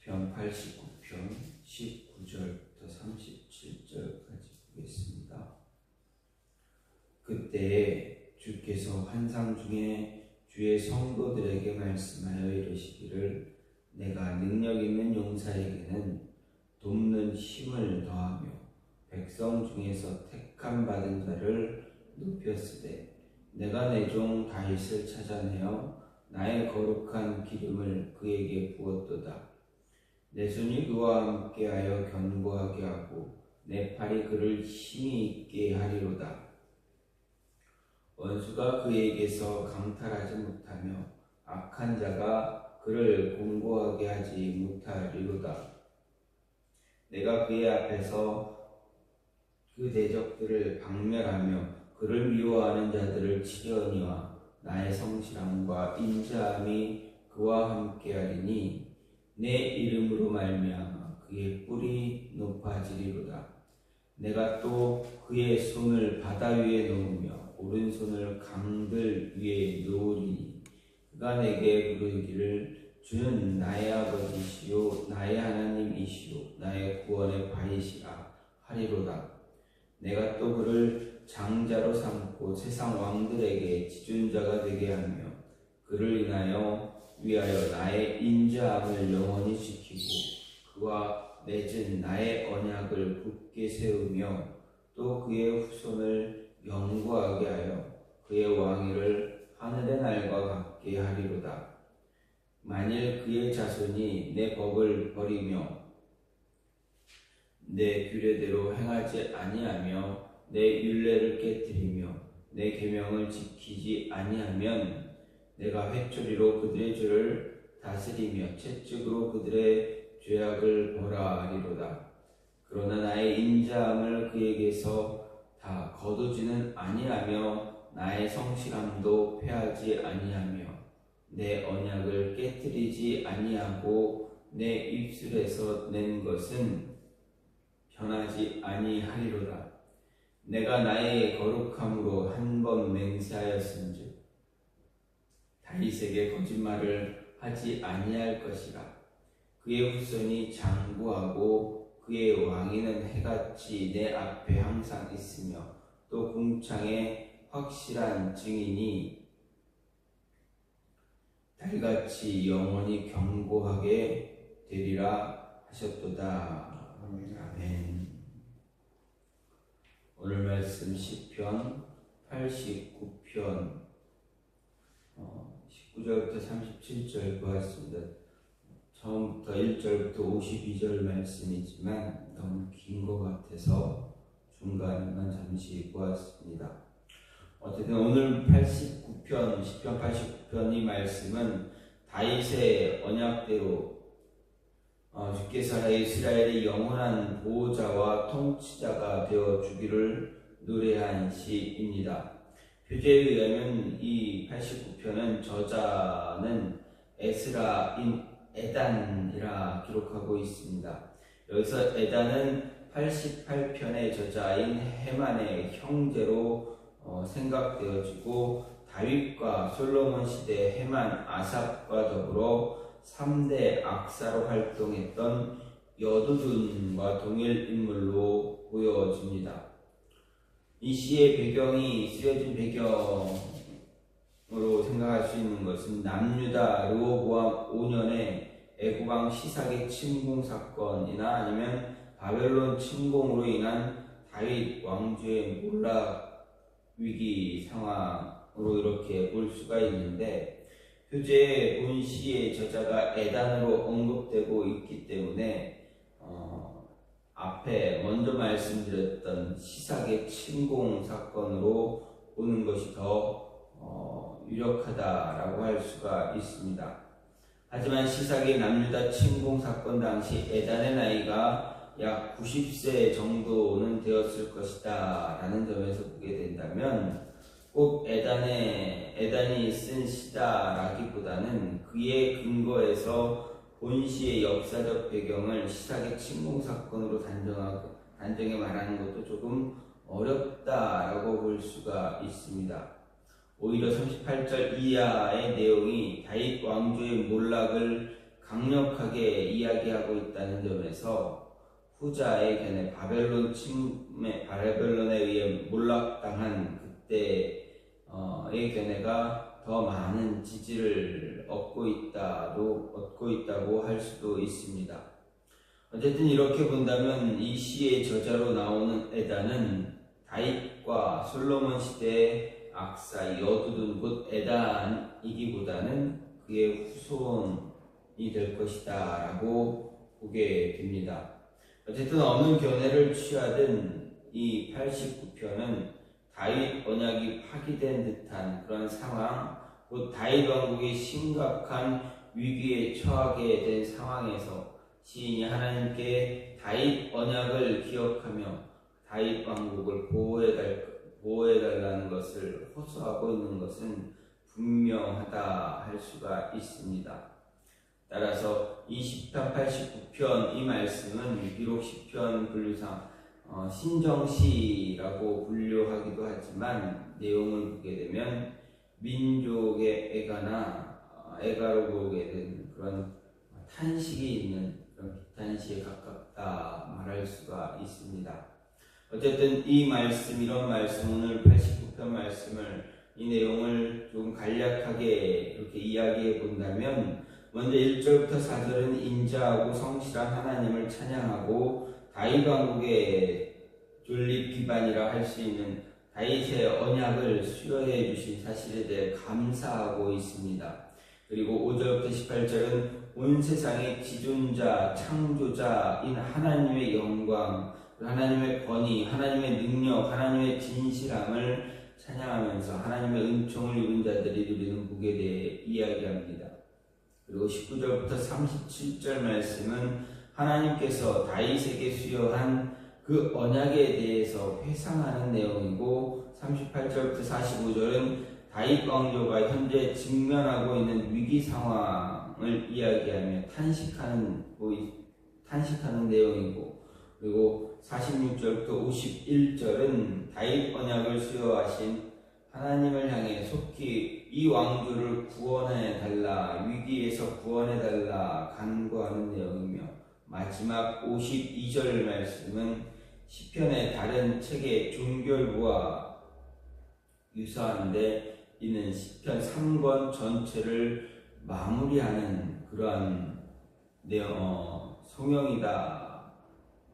시편 89편 19절부터 37절까지 보겠습니다. 그때에 주께서 환상 중에 주의 성도들에게 말씀하여 이르시기를 내가 능력 있는 용사에게는 돕는 힘을 더하며 백성 중에서 택함 받은 자를 높였으되 내가 내 종 다윗을 찾아내어 나의 거룩한 기름을 그에게 부었도다. 내 손이 그와 함께하여 견고하게 하고 내 팔이 그를 힘이 있게 하리로다. 원수가 그에게서 강탈하지 못하며 악한 자가 그를 공고하게 하지 못하리로다. 내가 그의 앞에서 그 대적들을 박멸하며 그를 미워하는 자들을 치려니와 나의 성실함과 인자함이 그와 함께하리니 내 이름으로 말미암아 그의 뿔이 높아지리로다. 내가 또 그의 손을 바다 위에 놓으며 오른손을 강들 위에 놓으리니 그가 내게 부르기를 주는 나의 아버지시요 나의 하나님이시요 나의 구원의 바위시라 하리로다. 내가 또 그를 장자로 삼고 세상 왕들에게 지존자가 되게 하며 그를 위하여 나의 인자함을 영원히 지키고 그와 맺은 나의 언약을 굳게 세우며 또 그의 후손을 영구하게 하여 그의 왕위를 하늘의 날과 같게 하리로다. 만일 그의 자손이 내 법을 버리며 내 규례대로 행하지 아니하며 내 율례를 깨뜨리며 내 계명을 지키지 아니하면 내가 회초리로 그들의 죄를 다스리며 채찍으로 그들의 죄악을 벌하리로다. 그러나 나의 인자함을 그에게서 다 거두지는 아니하며 나의 성실함도 패하지 아니하며 내 언약을 깨뜨리지 아니하고 내 입술에서 낸 것은 변하지 아니하리로다. 내가 나의 거룩함으로 한 번 맹세하였은즉 다윗에게 거짓말을 하지 아니할 것이라. 그의 후손이 장구하고 그의 왕위는 해같이 내 앞에 항상 있으며 또 궁창에 확실한 증인이 달같이 영원히 견고하게 되리라 하셨도다. 아멘. 오늘 말씀 시편 89편 19절부터 37절 보았습니다. 처음부터 1절부터 52절 말씀이지만 너무 긴 것 같아서 중간만 잠시 보았습니다. 어쨌든 오늘 89편, 시편 89편 이 말씀은 다윗의 언약대로 주께서 이스라엘의 영원한 보호자와 통치자가 되어 주기를 노래한 시입니다. 표제에 의하면 이 89편은 저자는 에단이라 기록하고 있습니다. 여기서 에단은 88편의 저자인 헤만의 형제로 생각되어지고 다윗과 솔로몬 시대 헤만, 아삽과 더불어 3대 악사로 활동했던 여두둔과 동일 인물로 보여집니다. 이 시의 배경이 쓰여진 배경으로 생각할 수 있는 것은 남유다 르호보암 5년에 애굽왕 시삭의 침공 사건이나 아니면 바벨론 침공으로 인한 다윗 왕조의 몰락 위기 상황으로 이렇게 볼 수가 있는데, 표제의 본 시의 저자가 에단으로 언급되고 있기 때문에 앞에 먼저 말씀드렸던 시삭의 침공 사건으로 보는 것이 더 유력하다라고 할 수가 있습니다. 하지만 시삭의 남유다 침공 사건 당시 에단의 나이가 약 90세 정도는 되었을 것이다 라는 점에서 보게 된다면 꼭 에단이 쓴 시다라기보다는 그의 근거에서 본시의 역사적 배경을 시삭의 침공 사건으로 단정해 말하는 것도 조금 어렵다라고 볼 수가 있습니다. 오히려 38절 이하의 내용이 다윗 왕조의 몰락을 강력하게 이야기하고 있다는 점에서 후자의 견해, 바벨론에 의해 몰락당한 그때의 견해가 더 많은 지지를 얻고 있다고 할 수도 있습니다. 어쨌든 이렇게 본다면 이 시의 저자로 나오는 에단은 다윗과 솔로몬 시대의 악사 여두둔 곧 에단이기보다는 그의 후손이 될 것이다 라고 보게 됩니다. 어쨌든 어느 견해를 취하든 이 89편은 다윗 언약이 파기된 듯한 그런 상황, 곧 다윗 왕국이 심각한 위기에 처하게 된 상황에서 시인이 하나님께 다윗 언약을 기억하며 다윗 왕국을 보호해달라는 것을 호소하고 있는 것은 분명하다 할 수가 있습니다. 따라서 이 10편 89편 이 말씀은 비록 10편 분류상 신정시라고 분류하기도 하지만 내용을 보게 되면 민족의 애가로 보게 된 그런 탄식이 있는 그런 비탄시에 가깝다 말할 수가 있습니다. 어쨌든 이런 말씀 오늘 89편 말씀을 이 내용을 좀 간략하게 이렇게 이야기해 본다면 먼저 1절부터 4절은 인자하고 성실한 하나님을 찬양하고 다윗 왕국의 존립 기반이라 할 수 있는 다윗의 언약을 수여해 주신 사실에 대해 감사하고 있습니다. 그리고 5절부터 18절은 온 세상의 지존자, 창조자인 하나님의 영광, 하나님의 권위, 하나님의 능력, 하나님의 진실함을 찬양하면서 하나님의 은총을 입은 자들이 누리는 복에 대해 이야기합니다. 그리고 19절부터 37절 말씀은 하나님께서 다윗에게 수여한 그 언약에 대해서 회상하는 내용이고 38절부터 45절은 다윗 왕조가 현재 직면하고 있는 위기 상황을 이야기하며 탄식하는 내용이고 그리고 46절부터 51절은 다윗 언약을 수여하신 하나님을 향해 속히 이 왕조를 구원해달라, 위기에서 구원해달라 간구하는 내용이며 마지막 52절 말씀은 시편의 다른 책의 종결부와 유사한데 이는 시편 3권 전체를 마무리하는 그러한 성경이다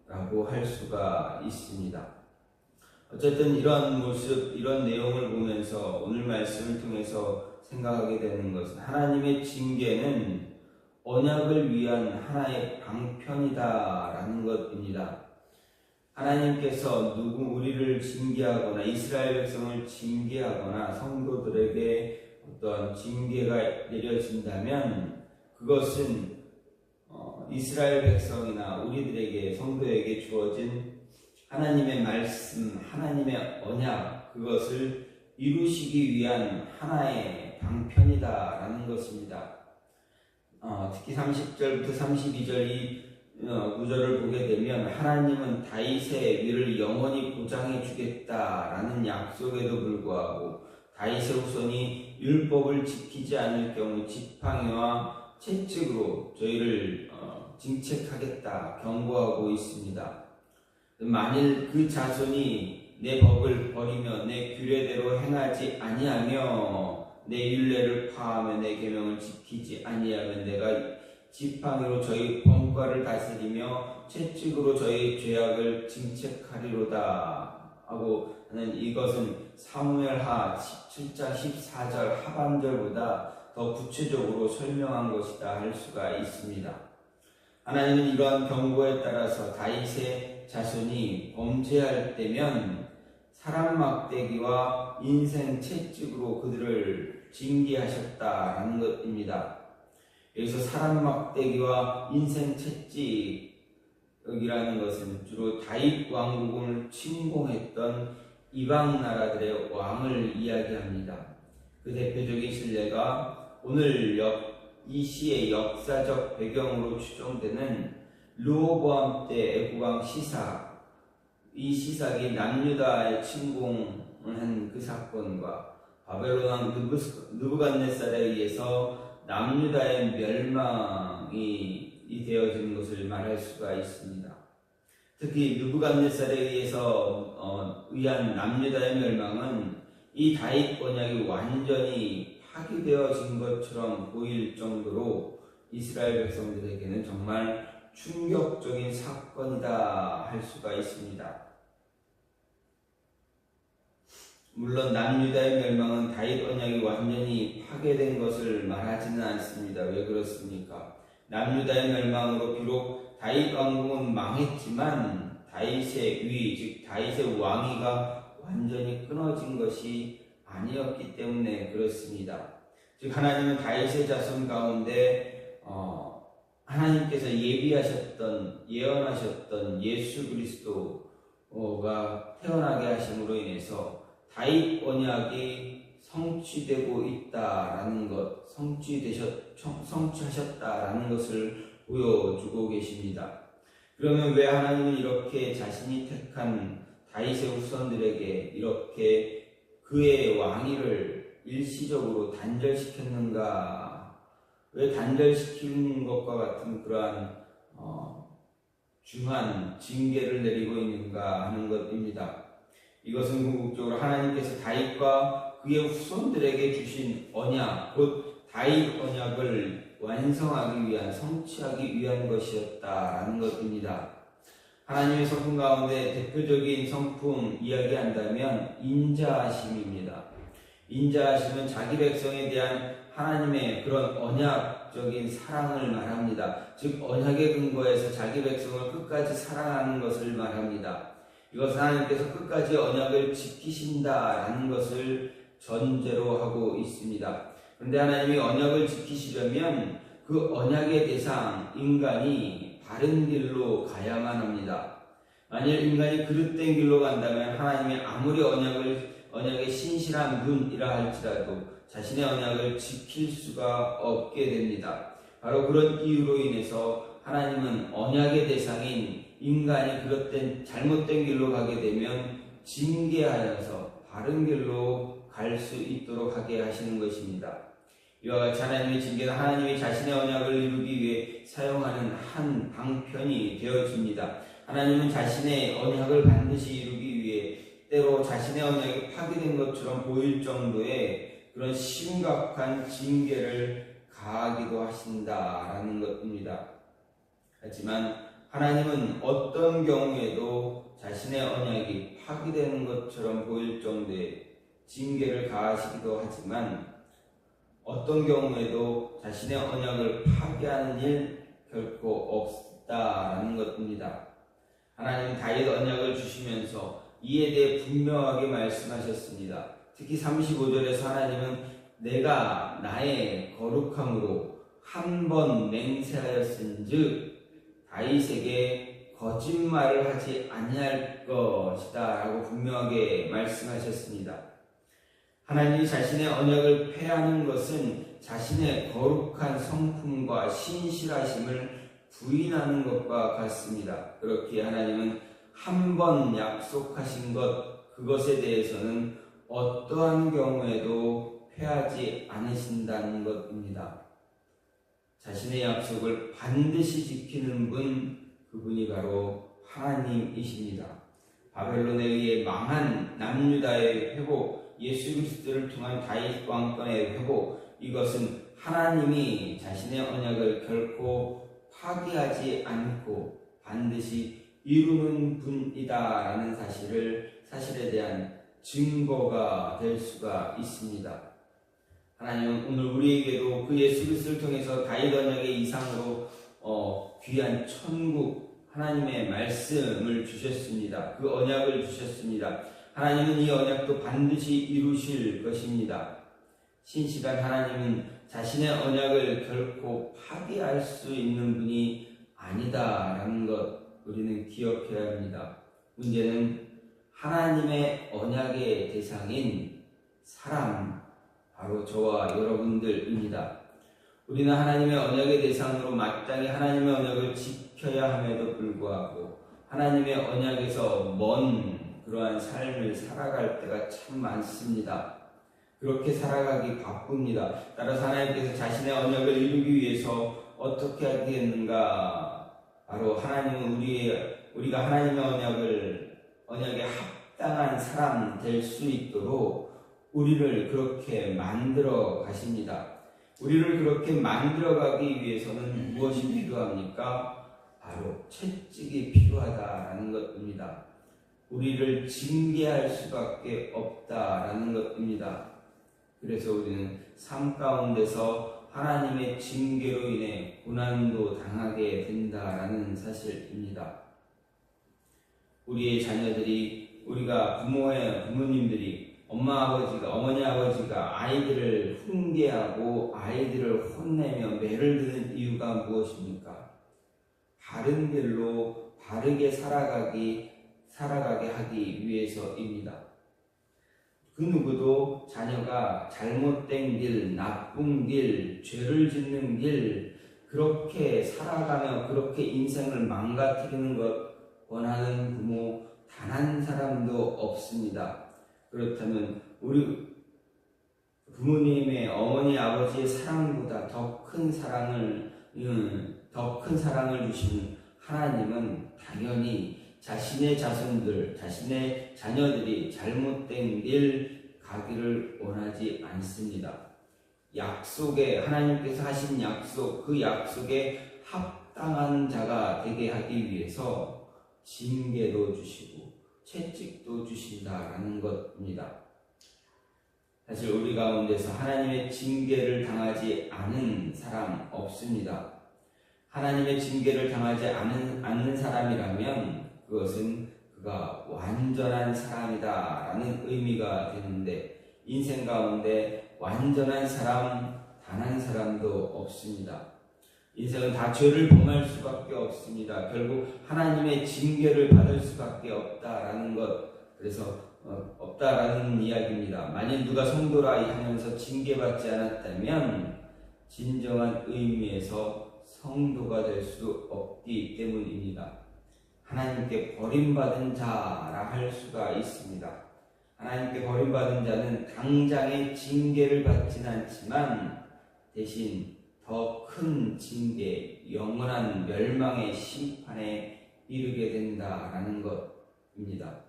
라고 할 수가 있습니다. 어쨌든 이런 모습, 이런 내용을 보면서 오늘 말씀을 통해서 생각하게 되는 것은 하나님의 징계는 언약을 위한 하나의 방편이다라는 것입니다. 하나님께서 우리를 징계하거나 이스라엘 백성을 징계하거나 성도들에게 어떤 징계가 내려진다면 그것은 이스라엘 백성이나 우리들에게 성도에게 주어진 하나님의 말씀, 하나님의 언약 그것을 이루시기 위한 하나의 방편이다라는 것입니다. 특히 30절부터 32절 이 구절을 보게 되면 하나님은 다윗의 위를 영원히 보장해 주겠다라는 약속에도 불구하고 다윗의 후손이 율법을 지키지 않을 경우 지팡이와 채찍으로 저희를 징책하겠다 경고하고 있습니다. 만일 그 자손이 내 법을 버리며 내 규례대로 행하지 아니하며 내 율례를 파하며 내 계명을 지키지 아니하면 내가 지팡이로 저희 범과를 다스리며 채찍으로 저희 죄악을 징책하리로다 하고 하는 이것은 사무엘하 17장 14절 하반절보다 더 구체적으로 설명한 것이다 할 수가 있습니다. 하나님은 이러한 경고에 따라서 다윗의 자손이 범죄할 때면 사람 막대기와 인생 채찍으로 그들을 징계하셨다라는 것입니다. 여기서 사람 막대기와 인생 채찍이라는 것은 주로 다윗 왕국을 침공했던 이방 나라들의 왕을 이야기합니다. 그 대표적인 신뢰가 오늘 이 시의 역사적 배경으로 추정되는 르호보암 때 애국왕 시삭, 이 시삭이 남유다에 침공한 그 사건과 바벨론 왕 느부갓네살에 의해서 남유다의 멸망이 되어지는 것을 말할 수가 있습니다. 특히 느부갓네살에 의해서 의한 남유다의 멸망은 이 다윗 언약이 완전히 파기되어진 것처럼 보일 정도로 이스라엘 백성들에게는 정말 충격적인 사건이다 할 수가 있습니다. 물론 남유다의 멸망은 다윗 언약이 완전히 파괴된 것을 말하지는 않습니다. 왜 그렇습니까? 남유다의 멸망으로 비록 다윗 왕국은 망했지만 다윗의 위, 즉 다윗의 왕위가 완전히 끊어진 것이 아니었기 때문에 그렇습니다. 즉 하나님은 다윗의 자손 가운데 하나님께서 예언하셨던 예수 그리스도가 태어나게 하심으로 인해서 다윗 언약이 성취되고 있다라는 것, 성취하셨다라는 것을 보여주고 계십니다. 그러면 왜 하나님은 이렇게 자신이 택한 다윗의 후손들에게 이렇게 그의 왕위를 일시적으로 단절시켰는가? 왜 단절시키는 것과 같은 그러한 중한 징계를 내리고 있는가 하는 것입니다. 이것은 궁극적으로 하나님께서 다윗과 그의 후손들에게 주신 언약, 곧 다윗 언약을 완성하기 위한, 성취하기 위한 것이었다라는 것입니다. 하나님의 성품 가운데 대표적인 성품 이야기한다면 인자하심입니다. 인자하심은 자기 백성에 대한 하나님의 그런 언약적인 사랑을 말합니다. 즉 언약의 근거에서 자기 백성을 끝까지 사랑하는 것을 말합니다. 이것은 하나님께서 끝까지 언약을 지키신다라는 것을 전제로 하고 있습니다. 그런데 하나님이 언약을 지키시려면 그 언약의 대상 인간이 바른 길로 가야만 합니다. 만일 인간이 그릇된 길로 간다면 하나님이 아무리 언약의 신실한 분이라 할지라도 자신의 언약을 지킬 수가 없게 됩니다. 바로 그런 이유로 인해서 하나님은 언약의 대상인 인간이 그릇된 잘못된 길로 가게 되면 징계하여서 바른 길로 갈 수 있도록 하게 하시는 것입니다. 이와 같이 하나님의 징계는 하나님이 자신의 언약을 이루기 위해 사용하는 한 방편이 되어집니다. 하나님은 자신의 언약을 반드시 이루기 위해 때로 자신의 언약이 파괴된 것처럼 보일 정도의 그런 심각한 징계를 가하기도 하신다라는 것입니다. 하지만 하나님은 어떤 경우에도 자신의 언약이 파괴되는 것처럼 보일 정도의 징계를 가하시기도 하지만 어떤 경우에도 자신의 언약을 파괴하는 일 결코 없다라는 것입니다. 하나님은 다윗 언약을 주시면서 이에 대해 분명하게 말씀하셨습니다. 특히 35절에서 하나님은 내가 나의 거룩함으로 한 번 맹세하였은즉 다윗에게 거짓말을 하지 아니할 것이다 라고 분명하게 말씀하셨습니다. 하나님이 자신의 언약을 폐하는 것은 자신의 거룩한 성품과 신실하심을 부인하는 것과 같습니다. 그렇기에 하나님은 한 번 약속하신 것, 그것에 대해서는 어떠한 경우에도 폐하지 않으신다는 것입니다. 자신의 약속을 반드시 지키는 분, 그분이 바로 하나님이십니다. 바벨론에 의해 망한 남유다의 회복, 예수 그리스도를 통한 다윗 왕권의 회복, 이것은 하나님이 자신의 언약을 결코 파기하지 않고 반드시 이루는 분이다라는 사실에 대한 증거가 될 수가 있습니다. 하나님은 오늘 우리에게도 그 예수 그리스도를 통해서 다윗 언약의 이상으로 귀한 천국 하나님의 말씀을 주셨습니다. 그 언약을 주셨습니다. 하나님은 이 언약도 반드시 이루실 것입니다. 신실한 하나님은 자신의 언약을 결코 파기할 수 있는 분이 아니다라는 것 우리는 기억해야 합니다. 문제는 하나님의 언약의 대상인 사람, 바로 저와 여러분들입니다. 우리는 하나님의 언약의 대상으로 마땅히 하나님의 언약을 지켜야 함에도 불구하고 하나님의 언약에서 먼 그러한 삶을 살아갈 때가 참 많습니다. 그렇게 살아가기 바쁩니다. 따라서 하나님께서 자신의 언약을 이루기 위해서 어떻게 하겠는가? 바로 하나님은 우리가 하나님의 언약에 합당한 사람 될 수 있도록 우리를 그렇게 만들어 가십니다. 우리를 그렇게 만들어 가기 위해서는 무엇이 필요합니까? 바로 채찍이 필요하다라는 것입니다. 우리를 징계할 수밖에 없다라는 것입니다. 그래서 우리는 삶 가운데서 하나님의 징계로 인해 고난도 당하게 된다라는 사실입니다. 우리의 자녀들이, 우리가 부모님들이, 어머니 아버지가 아이들을 훈계하고 아이들을 혼내며 매를 드는 이유가 무엇입니까? 바른 길로 바르게 살아가게 하기 위해서입니다. 그 누구도 자녀가 잘못된 길, 나쁜 길, 죄를 짓는 길, 그렇게 살아가며 그렇게 인생을 망가뜨리는 것 원하는 부모 단 한 사람도 없습니다. 그렇다면 우리 부모님의, 어머니 아버지의 사랑보다 더 큰 사랑을 주시는 하나님은 당연히 자신의 자손들, 자신의 자녀들이 잘못된 길 가기를 원하지 않습니다. 하나님께서 하신 약속, 그 약속에 합당한 자가 되게 하기 위해서 징계도 주시고 채찍도 주신다라는 것입니다. 사실 우리 가운데서 하나님의 징계를 당하지 않은 사람 없습니다. 하나님의 징계를 당하지 않는 사람이라면 그것은 그가 완전한 사람이다라는 의미가 되는데, 인생 가운데 완전한 사람 단 한 사람도 없습니다. 인생은 다 죄를 범할 수밖에 없습니다. 결국 하나님의 징계를 받을 수밖에 없다라는 것, 그래서 없다라는 이야기입니다. 만일 누가 성도라 하면서 징계받지 않았다면 진정한 의미에서 성도가 될 수 없기 때문입니다. 하나님께 버림받은 자라 할 수가 있습니다. 하나님께 버림받은 자는 당장의 징계를 받지는 않지만 대신 더 큰 징계, 영원한 멸망의 심판에 이르게 된다라는 것입니다.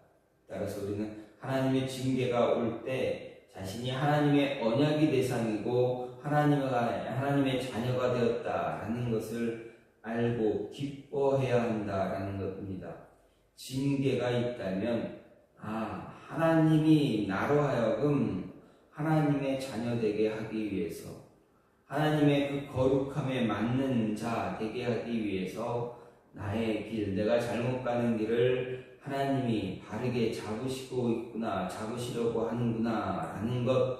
따라서 우리는 하나님의 징계가 올 때 자신이 하나님의 언약의 대상이고 하나님의 자녀가 되었다라는 것을 알고 기뻐해야 한다라는 것입니다. 징계가 있다면 하나님이 나로 하여금 하나님의 자녀 되게 하기 위해서, 하나님의 그 거룩함에 맞는 자 되게 하기 위해서 나의 길, 내가 잘못 가는 길을 하나님이 바르게 잡으시려고 하는구나 라는 것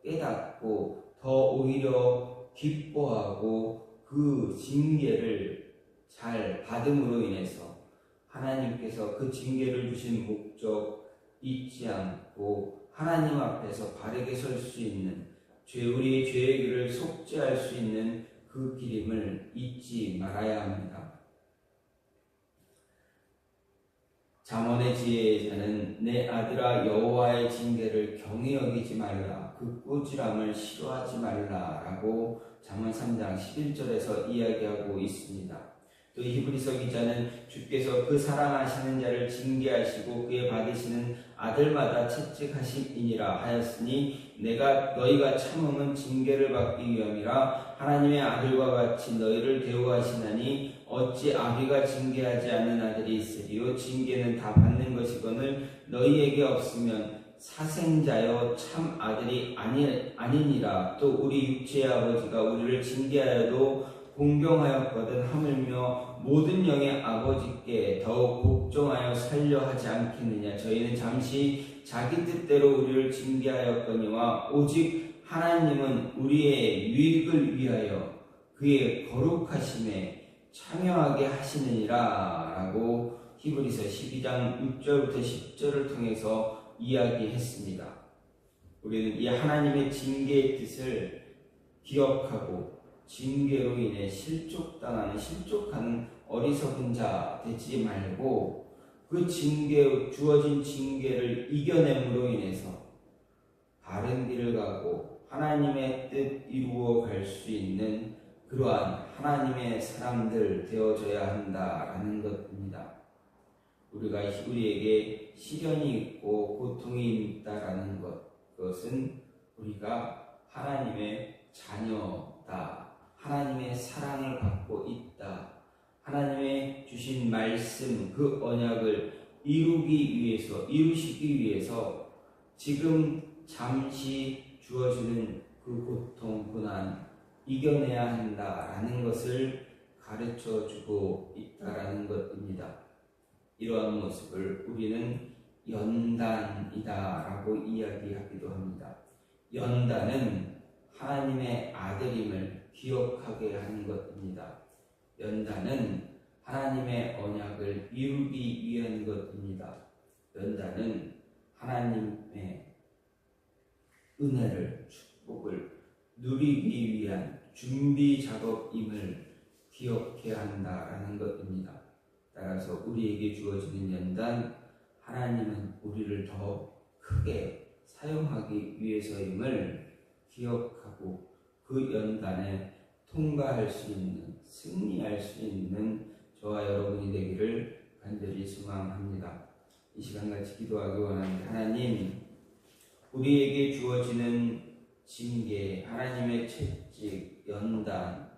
깨닫고 더 오히려 기뻐하고 그 징계를 잘 받음으로 인해서 하나님께서 그 징계를 주신 목적 잊지 않고 하나님 앞에서 바르게 설 수 있는, 우리의 죄의 길을 속죄할 수 있는 그 길임을 잊지 말아야 합니다. 잠언의 지혜자는 내 아들아 여호와의 징계를 경히 여기지 말라, 그 꾸지람을 싫어하지 말라라고 잠언 3장 11절에서 이야기하고 있습니다. 또 히브리서 기자는 주께서 그 사랑하시는 자를 징계하시고 그의 받으시는 아들마다 채찍하심이니라 하였으니 너희가 참음은 징계를 받기 위함이라. 하나님의 아들과 같이 너희를 대우하시나니 어찌 아비가 징계하지 않는 아들이 있으리요. 징계는 다 받는 것이거늘 너희에게 없으면 사생자여 참 아들이 아니니라. 또 우리 육체의 아버지가 우리를 징계하여도 공경하였거든 하물며 모든 영의 아버지께 더욱 복종하여 살려 하지 않겠느냐. 저희는 잠시 자기 뜻대로 우리를 징계하였거니와 오직 하나님은 우리의 유익을 위하여 그의 거룩하심에 참여하게 하시느니라 라고 히브리서 12장 6절부터 10절을 통해서 이야기했습니다. 우리는 이 하나님의 징계의 뜻을 기억하고 징계로 인해 실족하는 어리석은 자 되지 말고 그 주어진 징계를 이겨냄으로 인해서 바른 길을 가고 하나님의 뜻 이루어 갈 수 있는 그러한 하나님의 사람들 되어져야 한다라는 것입니다. 우리에게 시련이 있고 고통이 있다라는 그것은 우리가 하나님의 자녀다. 하나님의 사랑을 받고 있다. 하나님의 주신 말씀, 그 언약을 이루시기 위해서 지금 잠시 주어지는 그 고통, 고난, 이겨내야 한다라는 것을 가르쳐 주고 있다라는 것입니다. 이러한 모습을 우리는 연단이다라고 이야기하기도 합니다. 연단은 하나님의 아들임을 기억하게 하는 것입니다. 연단은 하나님의 언약을 이루기 위한 것입니다. 연단은 하나님의 은혜를, 축복을 누리기 위한 준비 작업임을 기억해야 한다라는 것입니다. 따라서 우리에게 주어지는 연단, 하나님은 우리를 더 크게 사용하기 위해서임을 기억하고 그 연단에 통과할 수 있는, 승리할 수 있는 저와 여러분이 되기를 간절히 소망합니다. 이 시간 같이 기도하기 원합니다. 하나님, 우리에게 주어지는 징계, 하나님의 채찍, 연단,